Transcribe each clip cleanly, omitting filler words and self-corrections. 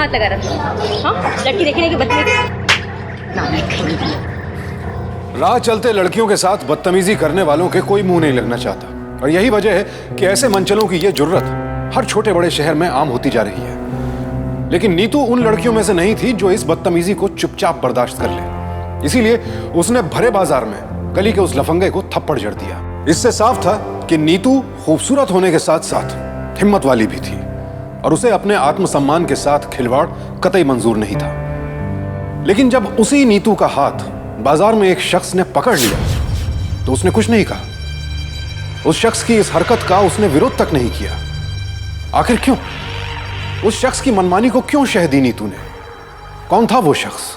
कहाँ हाथ लगा रहा? हाँ, लड़की देखने की बदतमीजी। राह चलते लड़कियों के साथ बदतमीजी करने वालों के कोई मुंह नहीं लगना चाहता, और यही वजह है कि ऐसे मंचलों की ये जुर्रत हर छोटे बड़े शहर में आम होती जा रही है। लेकिन नीतू उन लड़कियों में से नहीं थी जो इस बदतमीजी को चुपचाप बर्दाश्त कर ले। इसीलिए उसने भरे बाजार में गली के उस लफंगे को थप्पड़ जड़ दिया। इससे साफ था कि नीतू खूबसूरत होने के साथ साथ हिम्मत वाली भी थी, और उसे अपने आत्मसम्मान के साथ खिलवाड़ कतई मंजूर नहीं था। लेकिन जब उसी नीतू का हाथ बाजार में एक शख्स ने पकड़ लिया तो उसने कुछ नहीं कहा। उस शख्स की इस हरकत का उसने विरोध तक नहीं किया। आखिर क्यों? उस शख्स की मनमानी को क्यों शह दी नीतू ने? कौन था वो शख्स?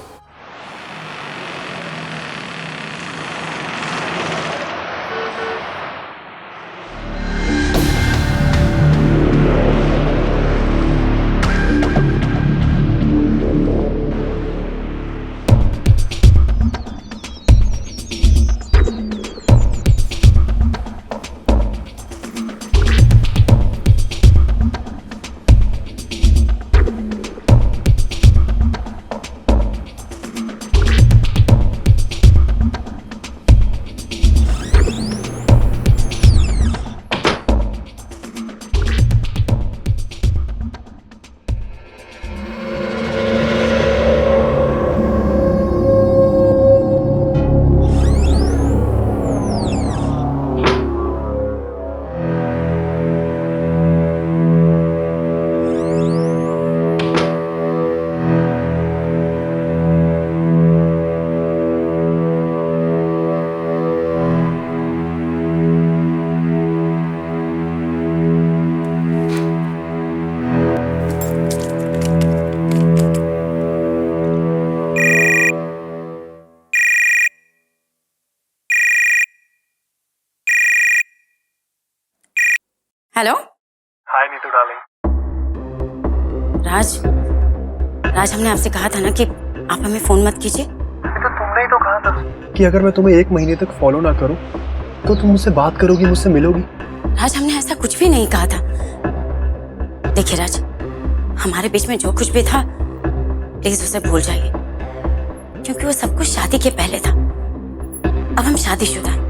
हेलो। हाय नीतू डार्लिंग। राज, हमने आपसे कहा था ना कि आप हमें फोन मत कीजिए। तो तुमने ही तो कहा था कि अगर मैं तुम्हें 1 महीने तक फॉलो ना करूं तो तुम मुझसे बात करोगी, मुझसे मिलोगी। राज, हमने ऐसा कुछ भी नहीं कहा था। देखिए राज, हमारे बीच में जो कुछ भी था प्लीज उसे भूल जाइए, क्योंकि वो सब कुछ शादी के पहले था। अब हम शादीशुदा हैं।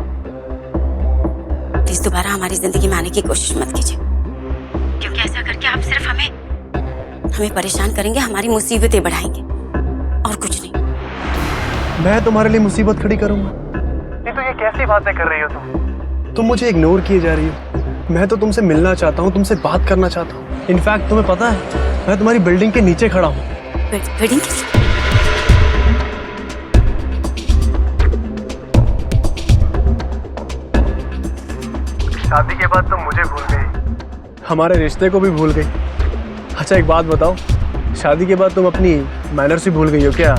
प्लीज दोबारा हमारी जिंदगी में आने की कोशिश मत कीजिए, क्योंकि ऐसा करके आप सिर्फ हमें परेशान करेंगे, हमारी मुसीबतें बढ़ाएंगे और कुछ नहीं। मैं तुम्हारे लिए मुसीबत खड़ी करूंगा? नहीं तो ये कैसी बातें कर रही हो तुम मुझे इग्नोर किए जा रही हो। मैं तो तुमसे मिलना चाहता हूँ, तुमसे बात करना चाहता हूँ। इनफैक्ट तुम्हें पता है मैं तुम्हारी बिल्डिंग के नीचे खड़ा हूँ। बिल्डिंग? शादी के बाद तुम मुझे भूल गई, हमारे रिश्ते को भी भूल गई। अच्छा एक बात बताओ, शादी के बाद तुम अपनी मैनर्स भी भूल गई हो क्या?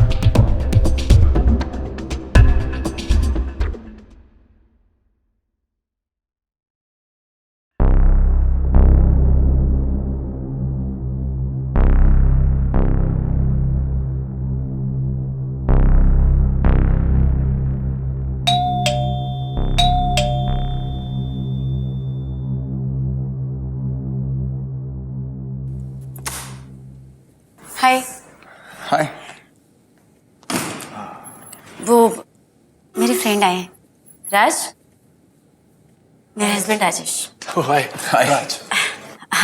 हाय। हाय। वो मेरे फ्रेंड आए हैं। राज, मेरे हस्बैंड राजेश। हाय। राज।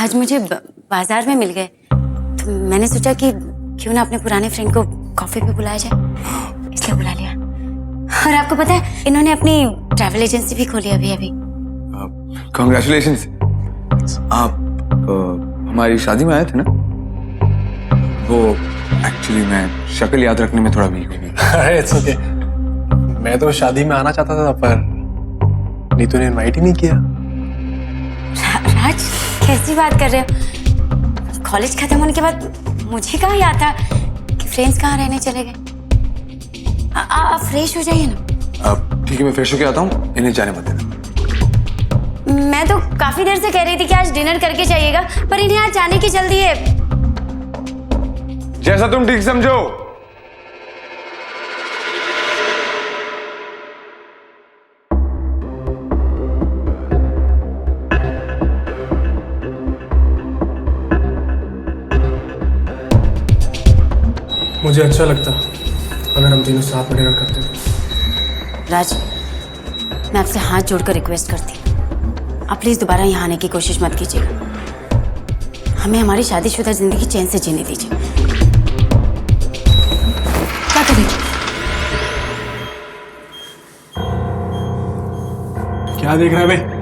आज मुझे बाजार में मिल गए, तो मैंने सोचा कि क्यों ना अपने पुराने फ्रेंड को कॉफी पे बुलाया जाए, इसलिए बुला लिया। और आपको पता है इन्होंने अपनी ट्रैवल एजेंसी भी खोली अभी। कांग्रेचुलेशंस। आप हमारी शादी में आए थे ना? वो एक्चुअली मैं शक्ल याद रखने में थोड़ा वीक हूँ। अरे इट्स ओके। मैं तो शादी में आना चाहता था पर नीतू ने इनवाइट ही नहीं किया। राज, कैसी बात कर रहे हो? कॉलेज खत्म होने के बाद मुझे कहाँ याद था कि फ्रेंड्स कहाँ रहने चले गए। आप फ्रेश हो जाइए ना। ठीक है, मैं फ्रेश होके आता हूँ, इन्हें जाने मत देना। मैं तो काफी देर से कह रही थी कि आज डिनर करके जाइएगा, पर इन्हें आज जाने की जल्दी है। जैसा तुम ठीक समझो। मुझे अच्छा लगता अगर हम तीनों साथ में डिनर करते थे। राज, मैं आपसे हाथ जोड़कर रिक्वेस्ट करती हूँ, आप प्लीज दोबारा यहाँ आने की कोशिश मत कीजिएगा। हमें हमारी शादीशुदा जिंदगी चैन से जीने दीजिए। क्या करें? क्या देख रहा है बे?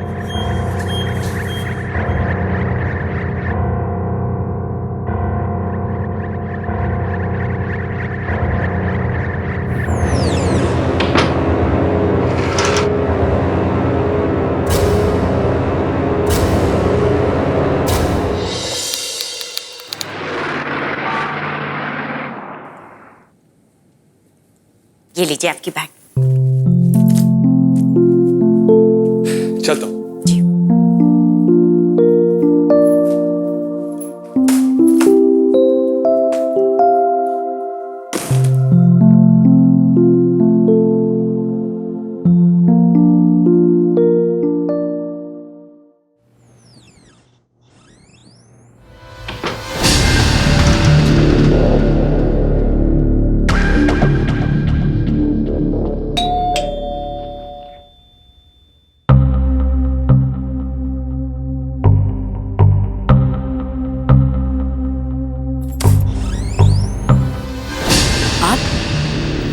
ये लीजिए आपकी बैग। चलता हूँ। जी।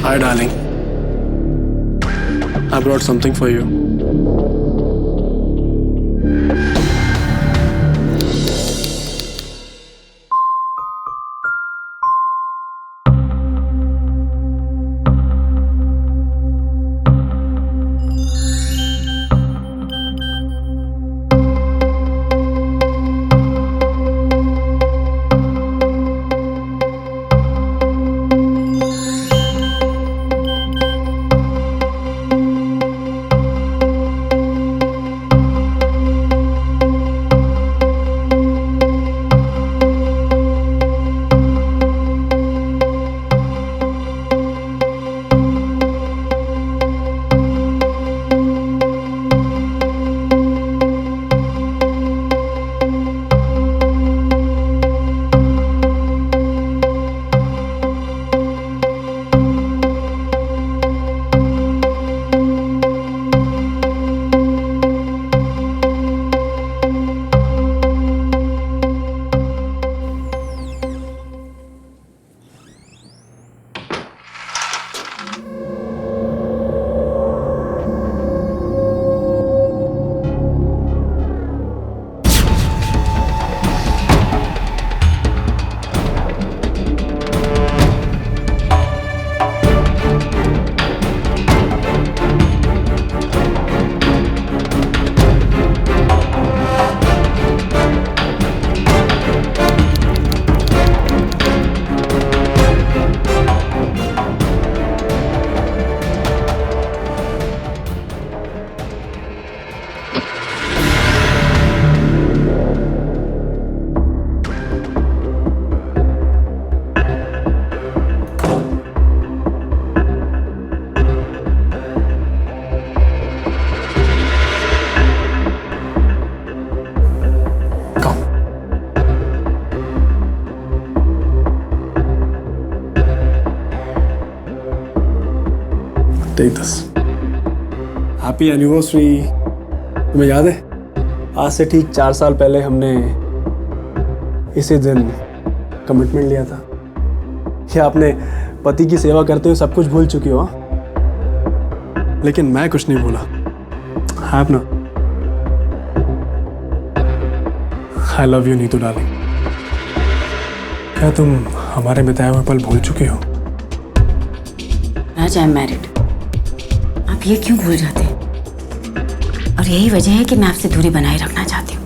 Hi, darling. I brought something for you. Take this. Happy anniversary. तुम्हें याद है आज से ठीक 4 साल पहले हमने इसी दिन कमिटमेंट लिया था कि आपने पति की सेवा करते हुए सब कुछ भूल चुकी हो, लेकिन मैं कुछ नहीं भूला। है ना? I love you Neetu darling. क्या तुम हमारे बिताए हुए पल भूल चुकी हो? राज, आई एम मैरिड। आप ये क्यों भूल जाते हैं? और यही वजह है कि मैं आपसे दूरी बनाए रखना चाहती हूँ।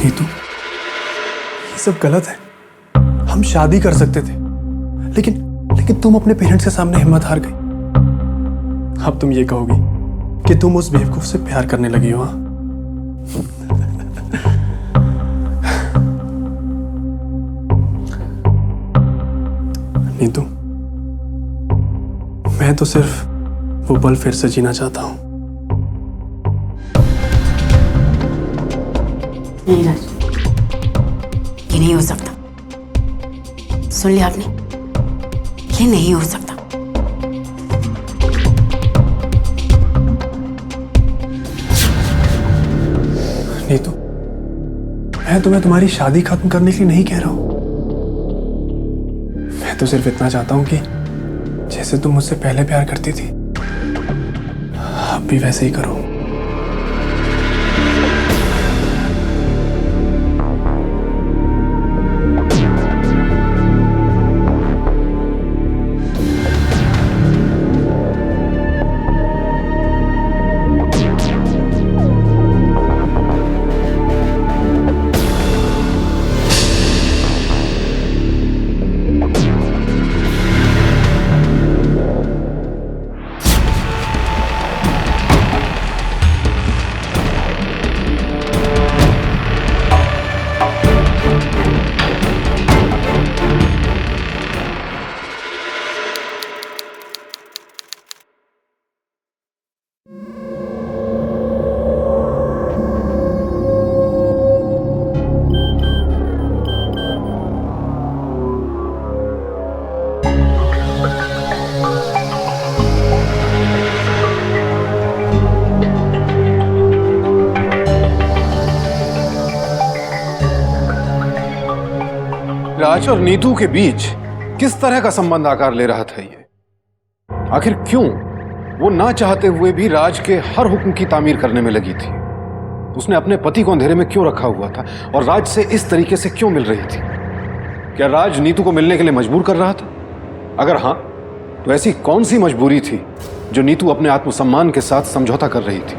नीतू, ये सब गलत है। हम शादी कर सकते थे, लेकिन तुम अपने पेरेंट्स के सामने हिम्मत हार गई। अब तुम ये कहोगी कि तुम उस बेवकूफ से प्यार करने लगी हो। हाँ? नीतू, मैं तो सिर्फ वो पल फिर से जीना चाहता हूँ। नहीं राज, ये नहीं हो सकता। सुन लिया आपने? ये नहीं हो सकता। नीतू, मैं तुम्हें तुम्हारी शादी खत्म करने के लिए नहीं कह रहा हूं। मैं तो सिर्फ इतना चाहता हूं कि जैसे तुम मुझसे पहले प्यार करती थी अब भी वैसे ही करो। राज और नीतू के बीच किस तरह का संबंध आकार ले रहा था ये? आखिर क्यों वो ना चाहते हुए भी राज के हर हुक्म की तामीर करने में लगी थी? उसने अपने पति को अंधेरे में क्यों रखा हुआ था और राज से इस तरीके से क्यों मिल रही थी? क्या राज नीतू को मिलने के लिए मजबूर कर रहा था? अगर हां, तो ऐसी कौन सी मजबूरी थी जो नीतू अपने आत्मसम्मान के साथ समझौता कर रही थी?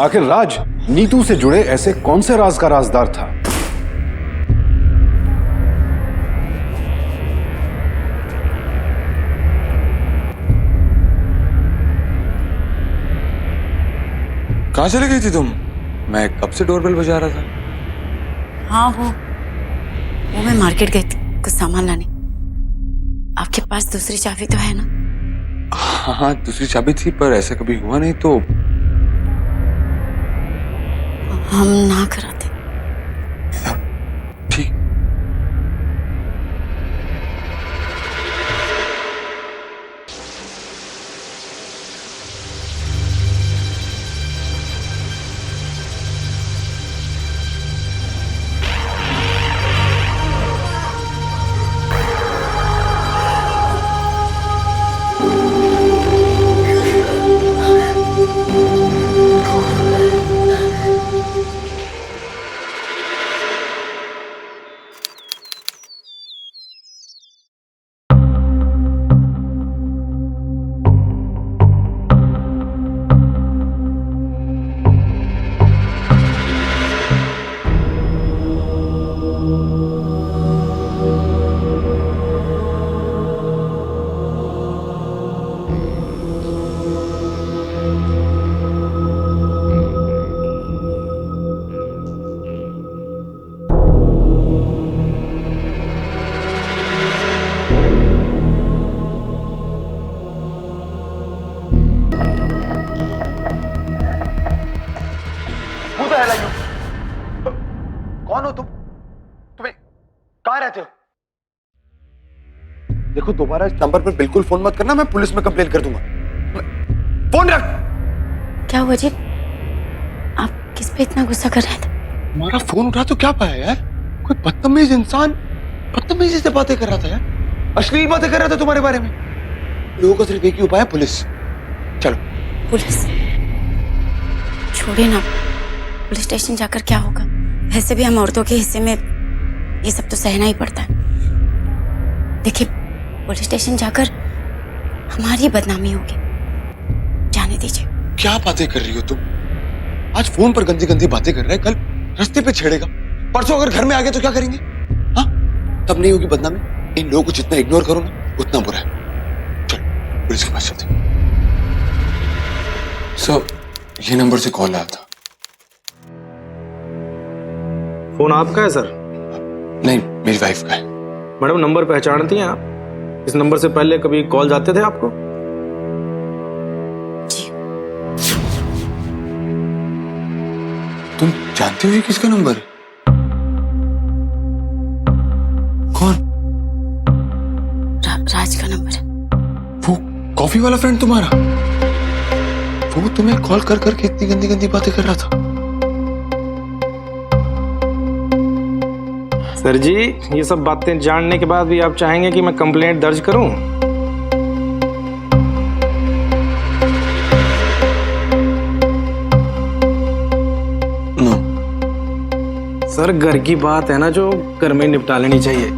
आखिर राज नीतू से जुड़े ऐसे कौन से राज का राजदार था? कहाँ चले गई थी तुम? मैं कब से डोरबेल बजा रहा था। हाँ, वो मैं मार्केट गई थी कुछ सामान लाने। आपके पास दूसरी चाबी तो है ना? हाँ, दूसरी चाबी थी, पर ऐसा कभी हुआ नहीं तो हम ना कराते। ठीक। कौन हो तुम? तुम्हें कहाँ रहते हो? देखो, दोबारा इस नंबर पर बिल्कुल फोन मत करना, मैं पुलिस में कंप्लेन कर दूंगा। फोन रख। क्या हुआ जी? आप किस पे इतना गुस्सा कर रहे थे? तुम्हारा फोन उठा तो क्या पाया यार? कोई बदतमीज इंसान बदतमीजी से बातें कर रहा था यार, अश्लील बातें कर रहा था तुम्हारे बारे में। लोगों का सिर्फ एक ही उपाय है, पुलिस। चलो। पुलिस? छोड़िए ना, पुलिस स्टेशन जाकर क्या होगा? वैसे भी हम औरतों के हिस्से में ये सब तो सहना ही पड़ता है। देखिए, पुलिस स्टेशन जाकर हमारी बदनामी होगी, जाने दीजिए। क्या बातें कर रही हो तुम? आज फोन पर गंदी गंदी बातें कर रहा है, कल रास्ते पे छेड़ेगा, परसों अगर घर में आ गया तो क्या करेंगे? हाँ, तब नहीं होगी बदनामी। इन लोगों को जितना इग्नोर करो ना, उतना बुरा है। चलो पुलिस के पास चलते हैं। सर, ये नंबर से कॉल आया था। फोन आपका है सर? नहीं, मेरी वाइफ का है। मैडम, नंबर पहचानती हैं आप? इस नंबर से पहले कभी कॉल जाते थे आपको? जी। तुम जानती हो ये किसका नंबर है? कौन? राज वाला फ्रेंड तुम्हारा, वो तुम्हें कॉल कर करके इतनी गंदी गंदी बातें कर रहा था। सर जी, ये सब बातें जानने के बाद भी आप चाहेंगे कि मैं कंप्लेंट दर्ज करूं? नो। सर, घर की बात है ना, जो घर में निपटा लेनी चाहिए।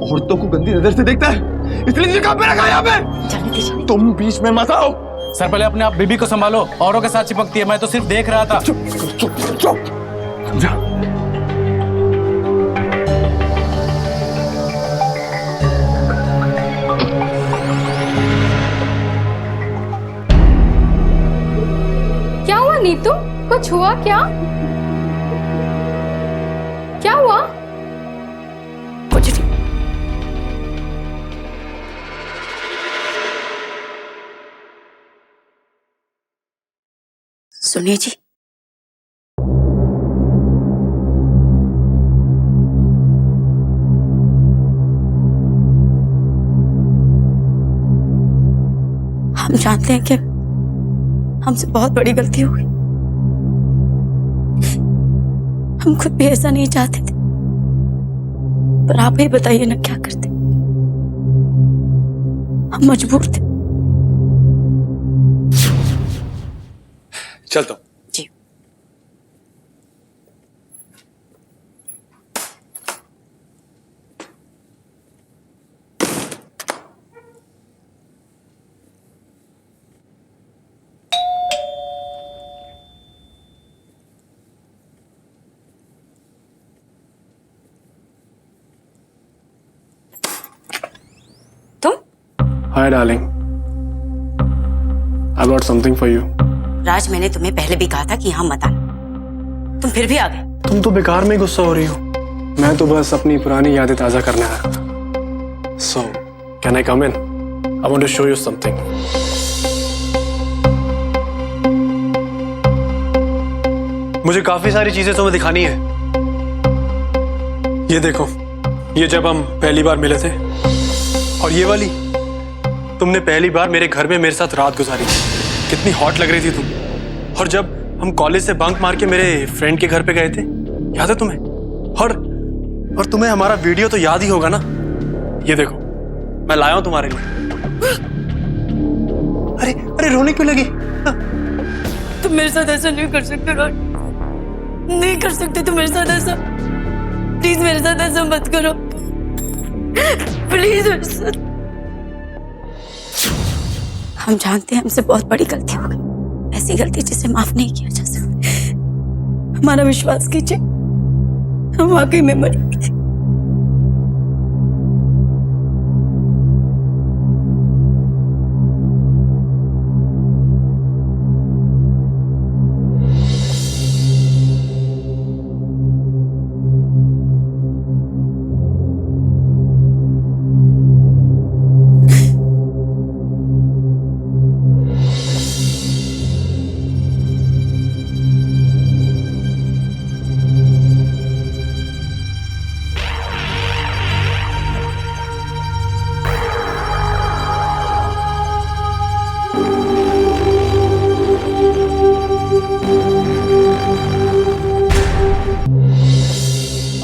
औरतों को गंदी नजर से देखता है, इसलिए तुझे काम पे रखा है यहाँ पे। जाने दीजिए। तुम बीच में मत आओ। सर, पहले अपने आप बीबी को संभालो, औरों के साथ चिपकती है, मैं तो सिर्फ देख रहा था। चुप चुप चुप। जा। क्या हुआ नीतू? कुछ हुआ क्या? क्या हुआ? कुछ नहीं। सुनिए जी, हम जानते हैं कि हमसे बहुत बड़ी गलती हो गई। हम खुद भी ऐसा नहीं चाहते थे, पर आप ही बताइए ना क्या करते। हम मजबूर थे। चलता हूं। जी। तुम? Hi darling, I got something for you. Raj, मैंने तुम्हें पहले भी कहा था कि यहाँ मत आना, तुम फिर भी आ गए। तुम तो बेकार में गुस्सा हो रही हो। मैं तो बस अपनी पुरानी यादें ताजा करने आया था। So can I come in? I want to show you something. मुझे काफी सारी चीजें तुम्हें दिखानी है। ये देखो, ये जब हम पहली बार मिले थे, और ये वाली तुमने पहली बार मेरे घर में मेरे साथ रात गुजारी थी। कितनी हॉट लग रही थी तुम। और जब हम कॉलेज से बंक मार के मेरे फ्रेंड के घर पे गए थे, याद है तुम्हें? और तुम्हें हमारा वीडियो तो याद ही होगा ना। ये देखो, मैं लाया हूं तुम्हारे लिए। अरे अरे, रोने क्यों लगी? तुम मेरे साथ ऐसा नहीं कर सकते राज, नहीं कर सकते तुम मेरे साथ ऐसा। प्लीज मेरे साथ ऐसा मत करो, प्लीज मेरे साथ। हम जानते हैं हमसे बहुत बड़ी गलती हो गई, ऐसी गलती जिसे माफ नहीं किया जा सकता। हमारा विश्वास कीजिए, हम वाकई में मजबूर थे।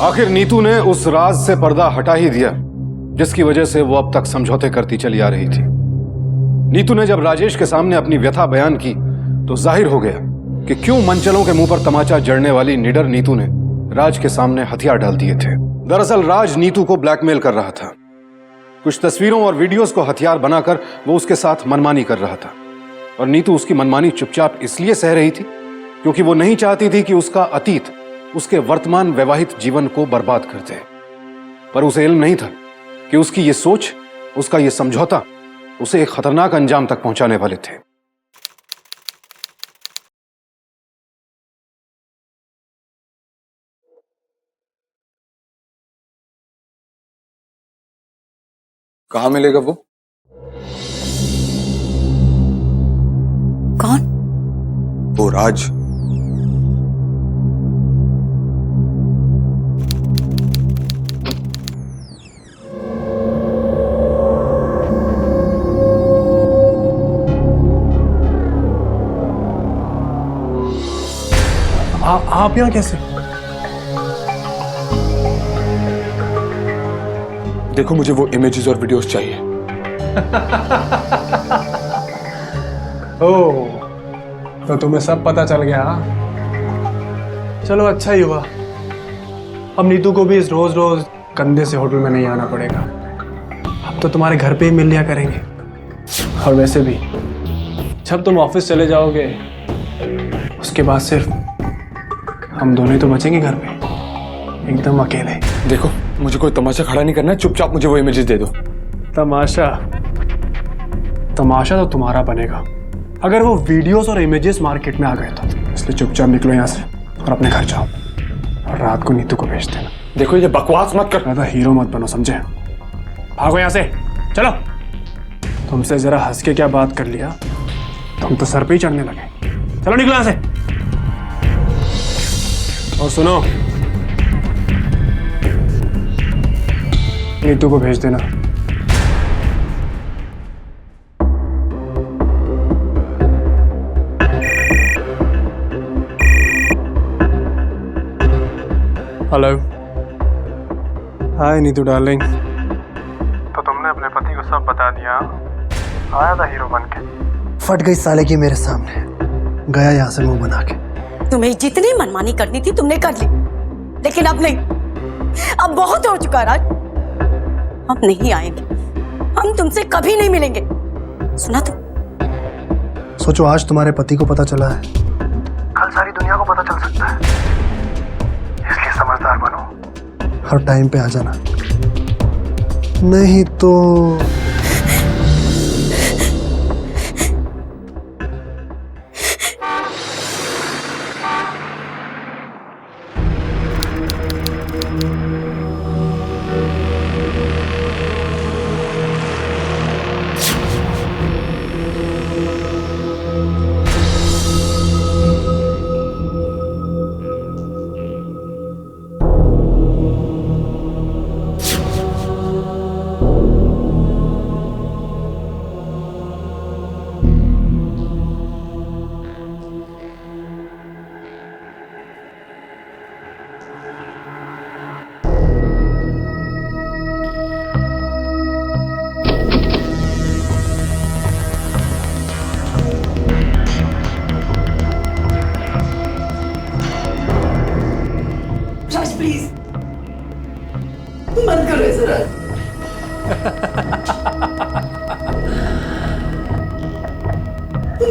आखिर नीतू ने उस राज से पर्दा हटा ही दिया जिसकी वजह से वो अब तक समझौते करती चली आ रही थी। नीतू ने जब राजेश के सामने अपनी व्यथा बयान की तो जाहिर हो गया कि क्यों मंचलों के मुंह पर तमाचा जड़ने वाली निडर नीतू ने राज के सामने हथियार डाल दिए थे। दरअसल राज नीतू को ब्लैकमेल कर रहा था। कुछ तस्वीरों और वीडियोस को हथियार बनाकर वो उसके साथ मनमानी कर रहा था, और नीतू उसकी मनमानी चुपचाप इसलिए सह रही थी क्योंकि वो नहीं चाहती थी कि उसका अतीत उसके वर्तमान वैवाहिक जीवन को बर्बाद कर दे। पर उसे इल्म नहीं था कि उसकी ये सोच, उसका ये समझौता उसे एक खतरनाक अंजाम तक पहुंचाने वाले थे। कहाँ मिलेगा वो? कौन? वो राज। आप यहाँ कैसे? देखो, मुझे वो इमेजेस और वीडियोस चाहिए। ओह, तो तुम्हें सब पता चल गया। चलो अच्छा ही हुआ। अब नीतू को भी इस रोज रोज गंदे से होटल में नहीं आना पड़ेगा। अब तो तुम्हारे घर पे ही मिल लिया करेंगे। और वैसे भी जब तुम ऑफिस चले जाओगे उसके बाद सिर्फ हम दोनों ही तो बचेंगे घर पे, एकदम अकेले। देखो, मुझे कोई तमाशा खड़ा नहीं करना है, चुपचाप मुझे वो इमेजेस दे दो। तमाशा? तमाशा तो तुम्हारा बनेगा अगर वो वीडियोस और इमेजेस मार्केट में आ गए तो। इसलिए चुपचाप निकलो यहाँ से और अपने घर जाओ और रात को नीतू को भेज देना। देखो, ये बकवास मत कर। ज्यादा हीरो मत बनो, समझे? भागो यहाँ से, चलो। तुमसे जरा हंस के क्या बात कर लिया, तुम तो सर पे ही चढ़ने लगे। चलो निकलो यहाँ से। और सुनो, नीतू को भेज देना। हेलो। हाय नीतू डार्लिंग। तो तुमने अपने पति को सब बता दिया? आया था हीरो बन के, फट गई साले की मेरे सामने, गया यहाँ से मुंह बना के। तुम्हें जितनी मनमानी करनी थी तुमने कर ली, लेकिन अब नहीं। अब बहुत हो चुका राज। अब नहीं आएंगे, हम तुमसे कभी नहीं मिलेंगे, सुना तुम? सोचो, आज तुम्हारे पति को पता चला है, कल सारी दुनिया को पता चल सकता है। इसलिए समझदार बनो, हर टाइम पे आ जाना, नहीं तो। प्लीज मत करो ऐसा राज।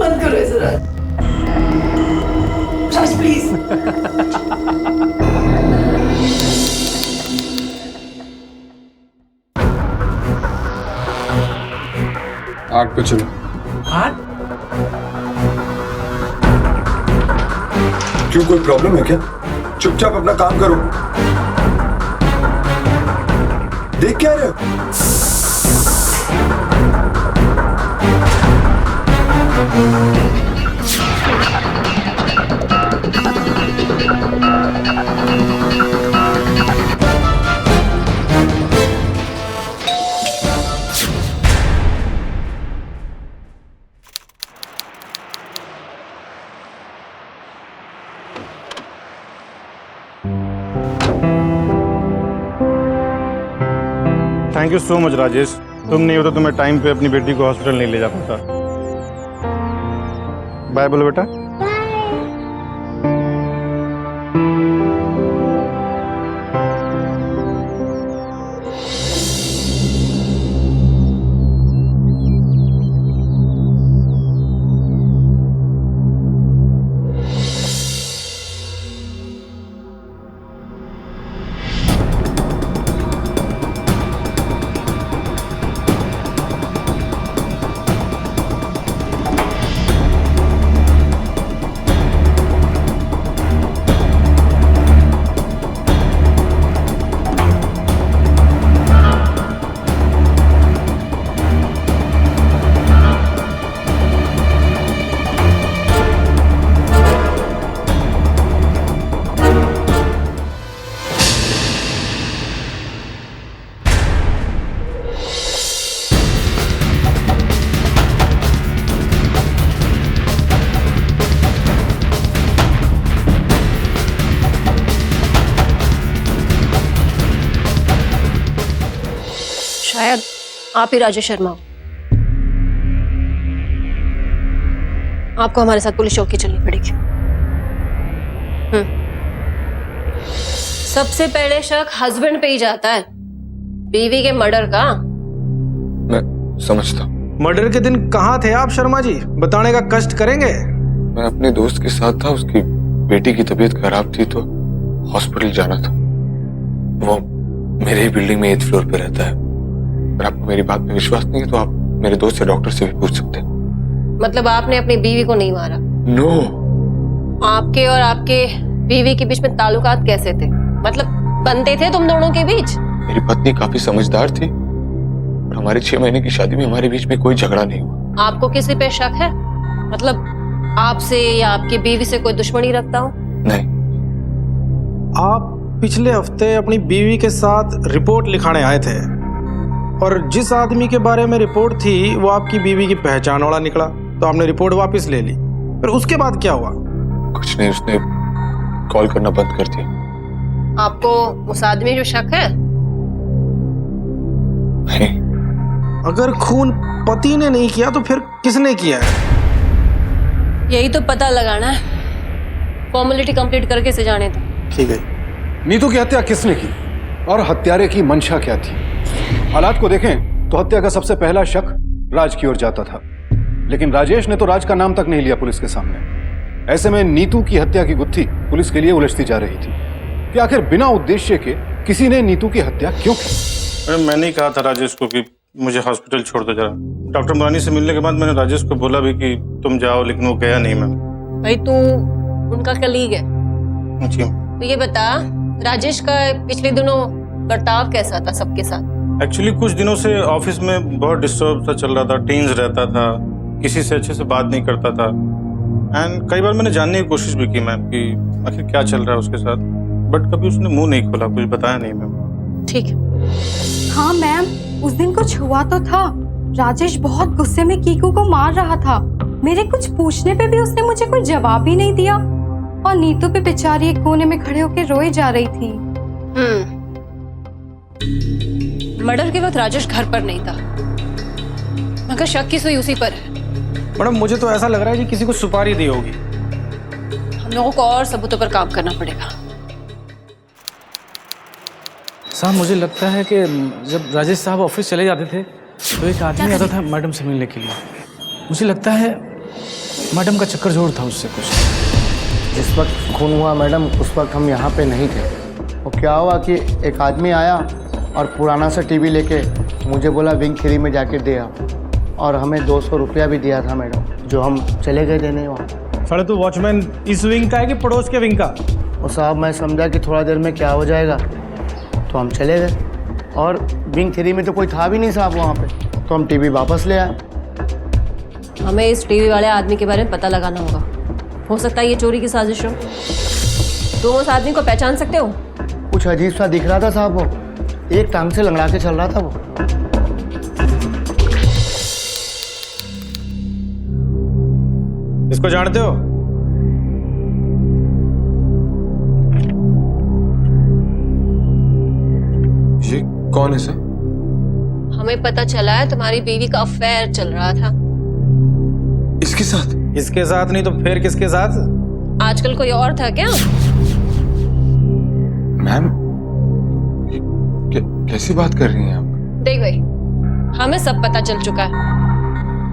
मत करो ऐसा राज। राज प्लीज। आठ पे चलो। आठ? क्यों, कोई प्रॉब्लम है क्या? चुपचाप अपना काम करो। देख क्या रहे हो? Thank you so much Rajesh, तुम नहीं होता तो मैं टाइम पे अपनी बेटी को हॉस्पिटल नहीं ले जा पाता। बाय बोलो बेटा। आप ही राजेश शर्मा हो। आपको हमारे साथ पुलिस चौकी चलनी पड़ेगी। सबसे पहले शक हस्बैंड पे ही जाता है, बीवी के मर्डर का। मैं समझता हूँ। मर्डर के दिन कहाँ थे आप शर्मा जी? बताने का कष्ट करेंगे। मैं अपने दोस्त के साथ था, उसकी बेटी की तबीयत खराब थी तो हॉस्पिटल जाना था। वो मेरे ही बिल्डिंग में 8th फ्लोर पे रहता है। अगर आपको मेरी बात में विश्वास नहीं है तो आप मेरे दोस्त से डॉक्टर से भी पूछ सकते हैं। मतलब आपने अपनी बीवी को नहीं मारा? नो। आपके और आपके बीवी के बीच में ताल्लुकात कैसे थे? मतलब बनते थे तुम दोनों के बीच? मेरी पत्नी काफी समझदार थी और हमारी 6 महीने की शादी में हमारे बीच में कोई झगड़ा नहीं हुआ। आपको किसी पे शक है? मतलब आपसे या आपकी बीवी से कोई दुश्मनी रखता हो? नहीं। आप पिछले हफ्ते अपनी बीवी के साथ रिपोर्ट लिखाने आए थे और जिस आदमी के बारे में रिपोर्ट थी वो आपकी बीवी की पहचान वाला निकला, तो आपने रिपोर्ट वापस ले ली। फिर उसके बाद क्या हुआ? कुछ नहीं, उसने कॉल करना बंद कर दिया। आपको उस आदमी जो शक है? नहीं। अगर खून पति ने नहीं किया तो फिर किसने किया है? यही तो पता लगाना है। फॉर्मेलिटी कंप्लीट करके से जाने दो। ठीक है। नीतू की हत्या किसने की और हत्यारे की मंशा क्या थी? हालात को देखें तो हत्या का सबसे पहला शक राज की ओर जाता था, लेकिन राजेश ने तो राज का नाम तक नहीं लिया पुलिस के सामने। ऐसे में नीतू की हत्या की गुत्थी पुलिस के लिए उलझती जा रही थी कि आखिर बिना उद्देश्य के किसी ने नीतू की हत्या क्यों की। मैंने ही कहा था राजेश को कि मुझे हॉस्पिटल छोड़ दो जरा। डॉक्टर मुरानी से मिलने के बाद मैंने राजेश को बोला भी कि तुम जाओ, लेकिन वो गया नहीं। मैम भाई तू उनका कलीग है, जी। तो ये बता राजेश का पिछले दिनों बर्ताव कैसा था सबके साथ? एक्चुअली कुछ दिनों से ऑफिस में बहुत डिस्टर्ब सा चल रहा था, टेंस रहता था, किसी से अच्छे से बात नहीं करता था। एंड कई बार मैंने जानने की कोशिश भी की मैम कि आखिर क्या चल रहा है उसके साथ, बट कभी उसने मुंह नहीं खोला, कुछ बताया नहीं मैम। ठीक है। हाँ मैम, उस दिन कुछ हुआ तो था। राजेश बहुत गुस्से में कीकू को मार रहा था। मेरे कुछ पूछने पे भी उसने मुझे कोई जवाब ही नहीं दिया और नीतू पे बेचारी एक कोने में खड़े होकर रोए जा रही थी। मर्डर के वक्त राजेश घर पर नहीं था, मगर शक की सुई उसी पर है। मैडम मुझे तो ऐसा लग रहा है कि किसी को सुपारी दी होगी। हम लोगों को और सबूतों पर काम करना पड़ेगा। साहब मुझे लगता है कि जब राजेश साहब ऑफिस चले जाते थे तो एक आदमी आता था मैडम से मिलने के लिए। मुझे लगता है मैडम का चक्कर जोड़ था उससे कुछ। जिस वक्त खून हुआ मैडम उस वक्त हम यहाँ पे नहीं थे। वो क्या हुआ कि एक आदमी आया और पुराना सा टीवी लेके मुझे बोला विंग 3 में जाके दे आ, और हमें 200 रुपया भी दिया था मैडम, जो हम चले गए देने वहाँ। साले तो वॉचमैन इस विंग का है कि पड़ोस के विंग का? और साहब मैं समझा कि थोड़ा देर में क्या हो जाएगा तो हम चले गए, और विंग 3 में तो कोई था भी नहीं साहब वहाँ पे, तो हम टीवी वापस ले आए। हमें इस टीवी वाले आदमी के बारे में पता लगाना होगा। हो सकता है ये चोरी की साजिश हो। तुम उस आदमी को पहचान सकते हो? कुछ अजीब सा दिख रहा था साहब, वो एक टांग से लंगड़ा के चल रहा था वो। इसको जानते हो? ये कौन है सर? हमें पता चला है तुम्हारी बीवी का अफेयर चल रहा था। इसके साथ? इसके साथ नहीं तो फिर किसके साथ? आजकल कोई और था क्या? मैम कैसी बात कर रही हैं आप? देख भाई, हमें सब पता चल चुका है,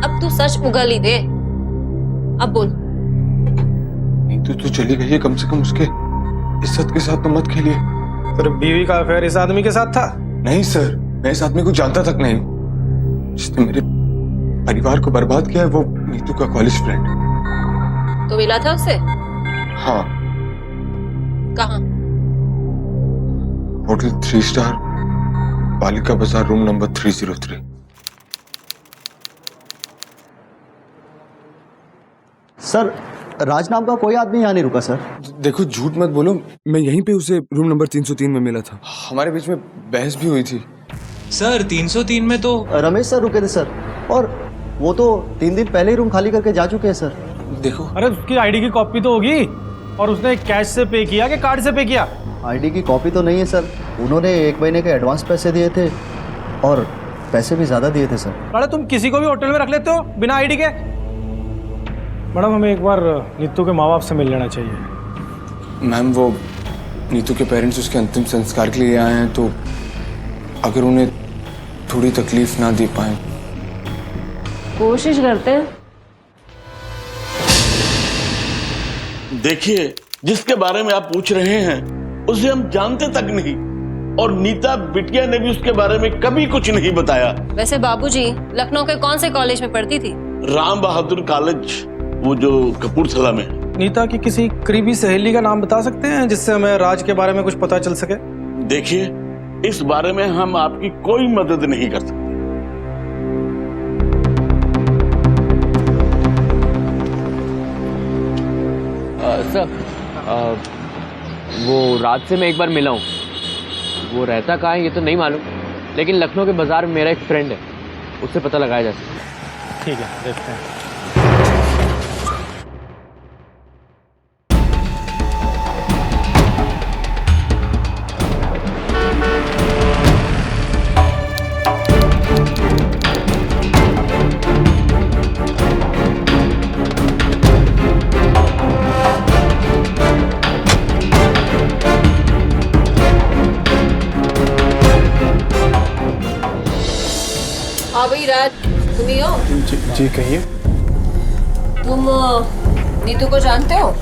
अब तू सच उगल ही दे। अब बोल। नहीं तो चली गई है, कम से कम उसके इज्जत के साथ तो मत खेलिए। तेरे बीवी का अफेयर इस आदमी के साथ था? नहीं सर, मैं इस आदमी को जानता तक नहीं हूँ। जिसने मेरे परिवार को बर्बाद किया है वो नीतू का कॉलेज फ्रेंड। तो मिला था उससे? हाँ। कहाँ? होटल 3 स्टार, बालिका बाजार, रूम नंबर 303। सर राज नाम का कोई आदमी यहाँ नहीं रुका सर। देखो झूठ मत बोलो, मैं यहीं पे उसे रूम नंबर 303 में मिला था। हमारे बीच में बहस भी हुई थी। सर 303 में तो रमेश सर रुके थे सर, और वो तो 3 दिन पहले ही रूम खाली करके जा चुके हैं सर। देखो। अरे उसकी आईडी की कॉपी तो होगी, और उसने कैश से पे किया कि कार्ड से पे किया? आईडी की कॉपी तो नहीं है सर, उन्होंने 1 महीने के एडवांस पैसे दिए थे और पैसे भी ज़्यादा दिए थे सर। अरे तुम किसी को भी होटल में रख लेते हो बिना आईडी के। मैडम हमें एक बार नीतू के माँ बाप से मिल लेना चाहिए। मैम वो नीतू के पेरेंट्स उसके अंतिम संस्कार के लिए आए हैं, तो अगर उन्हें थोड़ी तकलीफ ना दे पाए। कोशिश करते हैं। देखिए, जिसके बारे में आप पूछ रहे हैं उसे हम जानते तक नहीं, और नीता बिटिया ने भी उसके बारे में कभी कुछ नहीं बताया। वैसे बाबूजी लखनऊ के कौन से कॉलेज में पढ़ती थी? राम बहादुर कॉलेज, वो जो कपूरथला में है। नीता की किसी करीबी सहेली का नाम बता सकते हैं जिससे हमें राज के बारे में कुछ पता चल सके? देखिए, इस बारे में हम आपकी कोई मदद नहीं कर सकते। सर, वो रात से मैं एक बार मिला हूँ। वो रहता कहाँ है ये तो नहीं मालूम, लेकिन लखनऊ के बाजार में मेरा एक फ्रेंड है, उससे पता लगाया जा सकता है। ठीक है, देखते हैं। हाँ भाई राज, तुम ही हो? जी कहिए। तुम नीतू को जानते हो?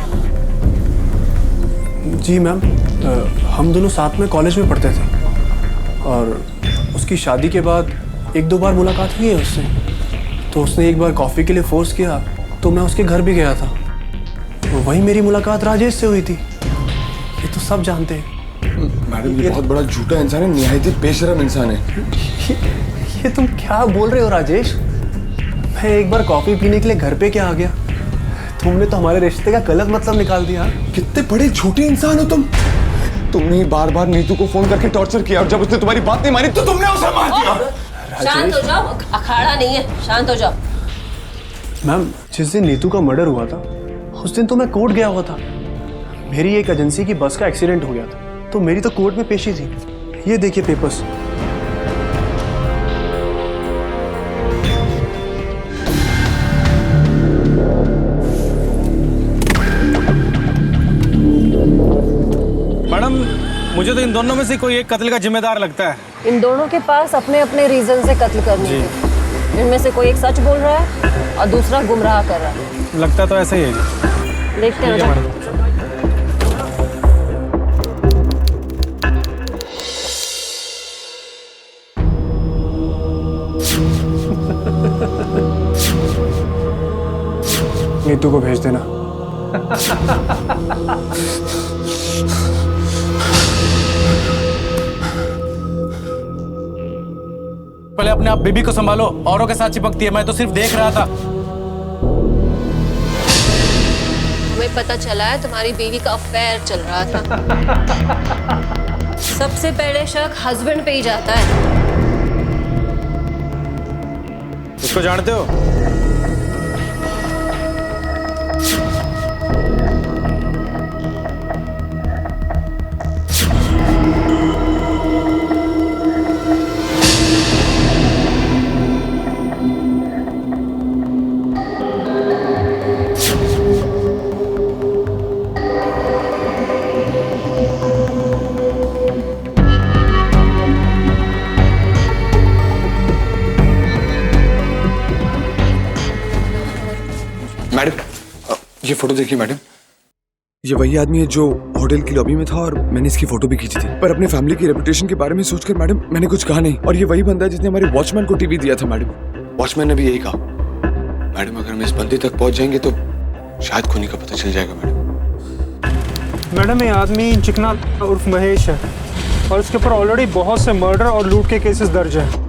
जी मैम, हम दोनों साथ में कॉलेज में पढ़ते थे, और उसकी शादी के बाद एक दो बार मुलाकात हुई है उससे। तो उसने एक बार कॉफ़ी के लिए फोर्स किया, तो मैं उसके घर भी गया था। तो वहीं मेरी मुलाकात राजेश से हुई थी। ये तो सब जानते हैं। मैडम ये बहुत बड़ा झूठा इंसान है, निहायत ही बेशरम इंसान है। ये तुम क्या बोल रहे हो राजेश? मैं एक बार कॉफी पीने के लिए घर पे क्या आ गया, तुमने तो हमारे रिश्ते का गलत मतलब निकाल दिया। कितने बड़े झूठे इंसान हो तुम। तुमने बार बार नीतू को फोन करके टॉर्चर किया, और जब उसने तुम्हारी बात नहीं मानी तो तुमने उसे मार दिया। शांत हो जाओ, अखाड़ा नहीं है, शांत हो जाओ। मैम, जिस दिन नीतू का मर्डर हुआ था उस दिन तो मैं कोर्ट गया हुआ था। मेरी एक एजेंसी की बस का एक्सीडेंट हो गया था, तो मेरी तो कोर्ट में पेशी थी। ये देखिए पेपर्स। मैडम मुझे तो इन दोनों में से कोई एक कत्ल का जिम्मेदार लगता है। इन दोनों के पास अपने अपने रीजन से कत्ल करने के। इनमें से कोई एक सच बोल रहा है और दूसरा गुमराह कर रहा है। लगता तो ऐसा ही है। देखते हैं मैडम। नीतू को भेज देना। पहले अपने आप बेबी को संभालो, औरों के साथ चिपकती है, मैं तो सिर्फ देख रहा था। हमें पता चला है तुम्हारी बीवी का अफेयर चल रहा था। सबसे पहले शक हस्बैंड पे ही जाता है। इसको जानते हो? मैडम ये फोटो देखिए मैडम, ये वही आदमी है जो होटल की लॉबी में था, और मैंने इसकी फोटो भी खींची थी। पर अपने फैमिली की रेपुटेशन के बारे में सोचकर मैडम मैंने कुछ कहा नहीं। और ये वही बंदा है जिसने हमारे वॉचमैन को टीवी दिया था मैडम। वॉचमैन ने भी यही कहा। मैडम अगर हम इस बंदे तक पहुंच जाएंगे तो शायद खूनी का पता चल जाएगा मैडम। मैडम ये आदमी चिकना उर्फ महेश है, और उसके ऊपर ऑलरेडी बहुत से मर्डर और लूट के केसेस दर्ज है।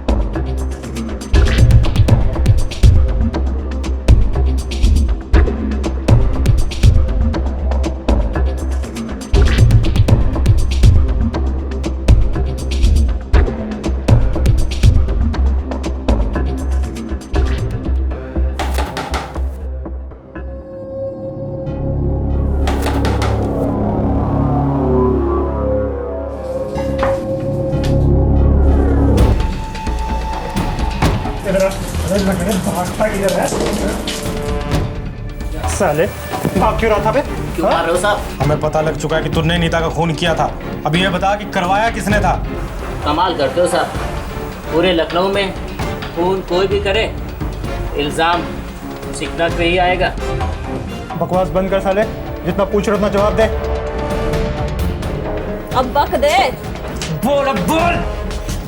साले भाग क्यों रहा था बे? क्यों मार रहे हो साहब? हमें पता लग चुका है कि तुमने नीता का खून किया था। अब ये बता कि करवाया किसने था? कमाल करते हो साहब, पूरे लखनऊ में खून कोई भी करे इल्जाम चिकना पे ही आएगा। बकवास बंद कर साले, जितना पूछ रहे उतना जवाब दे। अब बक दे। बोल अब बोल।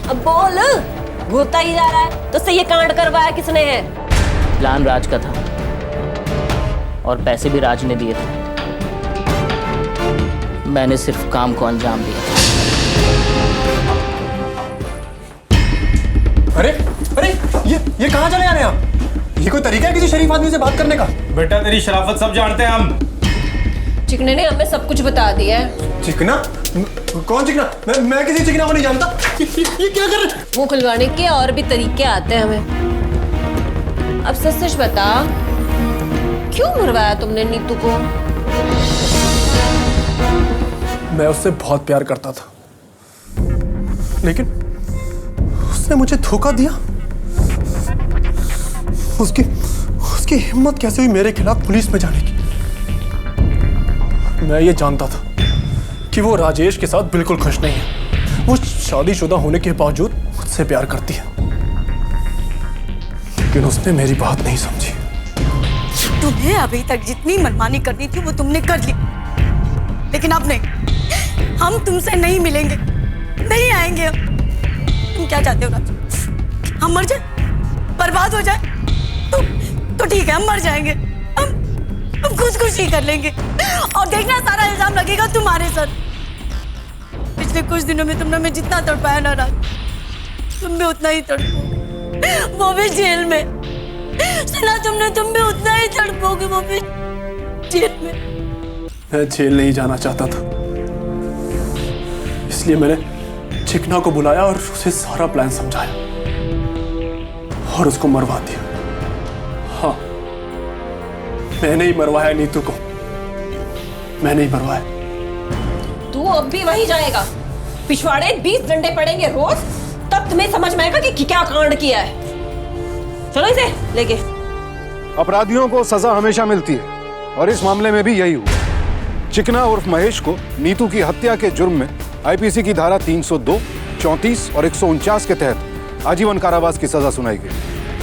अब बोल। घूरता ही जा रहा है, तो से ये कांड करवाया किसने है? प्लान राज का था और पैसे भी राज ने दिए थे। मैंने सिर्फ काम को अंजाम दिया था। अरे अरे ये कहाँ चले जा रहे हैं आप? ये कोई तरीका है किसी शरीफ आदमी से बात करने का? बेटा तेरी शराफत सब जानते हैं हम। चिकने ने हमें सब कुछ बता दिया है। चिकना? कौन चिकना? मैं किसी चिकना को नहीं जानता। ये क्या कर रहे हैं? मुंह खुलवाने के और भी तरीके आते हैं हमें। अब सच सच बता, क्यों मरवाया तुमने नीतू को? मैं उससे बहुत प्यार करता था, लेकिन उसने मुझे धोखा दिया। उसकी हिम्मत कैसे हुई मेरे खिलाफ पुलिस में जाने की? मैं ये जानता था कि वो राजेश के साथ बिल्कुल खुश नहीं है। वो शादीशुदा होने के बावजूद मुझसे प्यार करती है, लेकिन उसने मेरी बात नहीं समझी। तुम्हें अभी तक जितनी मनमानी करनी थी वो तुमने कर ली, लेकिन अब नहीं। हम तुमसे नहीं मिलेंगे, नहीं आएंगे। तुम क्या चाहते हो राज? हम मर जाए, बर्बाद हो जाए? तो ठीक है, हम मर जाएंगे। हम खुदकुशी कर लेंगे और देखना सारा इल्जाम लगेगा तुम्हारे सर। पिछले कुछ दिनों में तुमने मैं जितना तड़पाया ना राज, तुम भी उतना ही तड़पोगे, वो भी जेल में। सुना तुमने, तुम भी उतना ही तड़पोगे, वो भी जेल में। मैं जेल नहीं जाना चाहता था, इसलिए मैंने चिकना को बुलाया और उसे सारा प्लान समझाया और उसको मरवा दिया। हाँ, मैंने ही मरवाया नीतू को, मैंने ही मरवाया। तू अब भी वहीं जाएगा? पिछवाड़े 20 डंडे पड़ेंगे रोज, तब तुम्हें समझ में आएगा कि क्या कांड किया है। चलो इसे लेके। अपराधियों को सजा हमेशा मिलती है और इस मामले में भी यही हुआ। चिकना उर्फ महेश को नीतू की हत्या के जुर्म में आईपीसी की धारा 302, 34 और 149 के तहत आजीवन कारावास की सजा सुनाई गई।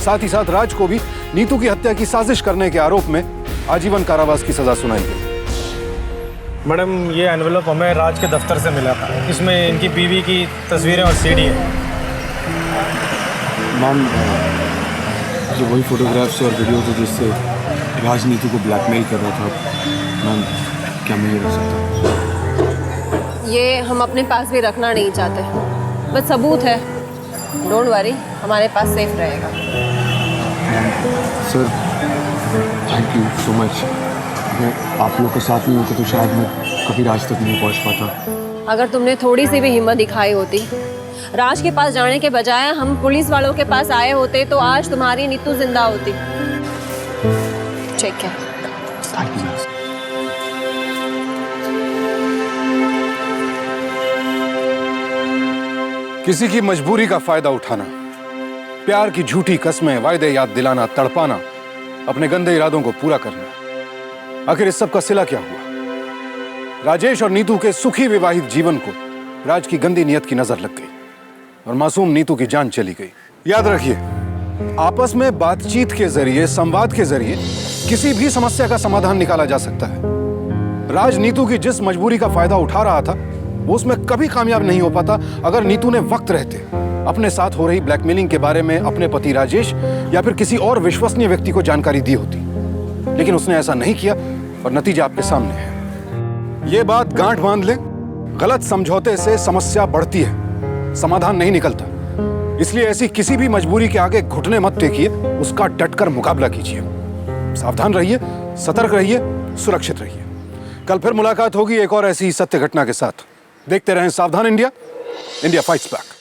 साथ ही साथ राज को भी नीतू की हत्या की साजिश करने के आरोप में आजीवन कारावास की सजा सुनाई गई। मैडम, ये एनवेलप हमें राज के दफ्तर से मिला था। इसमें इनकी बीवी की तस्वीरें और सीडी है। मैम, ये वही फोटोग्राफ्स और वीडियो थे जिससे राजनीति को ब्लैकमेल कर रहा था। मैम, क्या मैं ये रख सकता हूँ? ये हम अपने पास भी रखना नहीं चाहते, बस सबूत है। डोंट वरी, हमारे पास सेफ रहेगा। Sir, thank you so much. मैं आप लोग के साथ नहीं होता तो शायद मैं कभी राज तक नहीं पहुँच पाता। अगर तुमने थोड़ी सी भी हिम्मत दिखाई होती, राज के पास जाने के बजाय हम पुलिस वालों के पास आए होते, तो आज तुम्हारी नीतू जिंदा होती। ठीक है। Thank you. किसी की मजबूरी का फायदा उठाना, प्यार की झूठी कस्में, वायदे याद दिलाना, तड़पाना, अपने गंदे इरादों को पूरा करना, आखिर इस सब का सिला क्या हुआ? राजेश और नीतू के सुखी विवाहित जीवन को राज की गंदी नियत की नजर लग गई और मासूम नीतू की जान चली गई। याद रखिए, आपस में बातचीत के जरिए, संवाद के जरिए किसी भी समस्या का समाधान निकाला जा सकता है। राज नीतू की जिस मजबूरी का फायदा उठा रहा था, वो उसमें कभी कामयाब नहीं हो पाता अगर नीतू ने वक्त रहते अपने साथ हो रही ब्लैकमेलिंग के बारे में अपने पति राजेश या फिर किसी और विश्वसनीय व्यक्ति को जानकारी दी होती। लेकिन उसने ऐसा नहीं किया और नतीजा आपके सामने है। ये बात गांठ बांध ले, गलत समझौते से समस्या बढ़ती है, समाधान नहीं निकलता। इसलिए ऐसी किसी भी मजबूरी के आगे घुटने मत टेकिए, उसका डटकर मुकाबला कीजिए। सावधान रहिए, सतर्क रहिए, सुरक्षित रहिए। कल फिर मुलाकात होगी एक और ऐसी सत्य घटना के साथ। देखते रहें सावधान इंडिया, इंडिया फाइट्स बैक।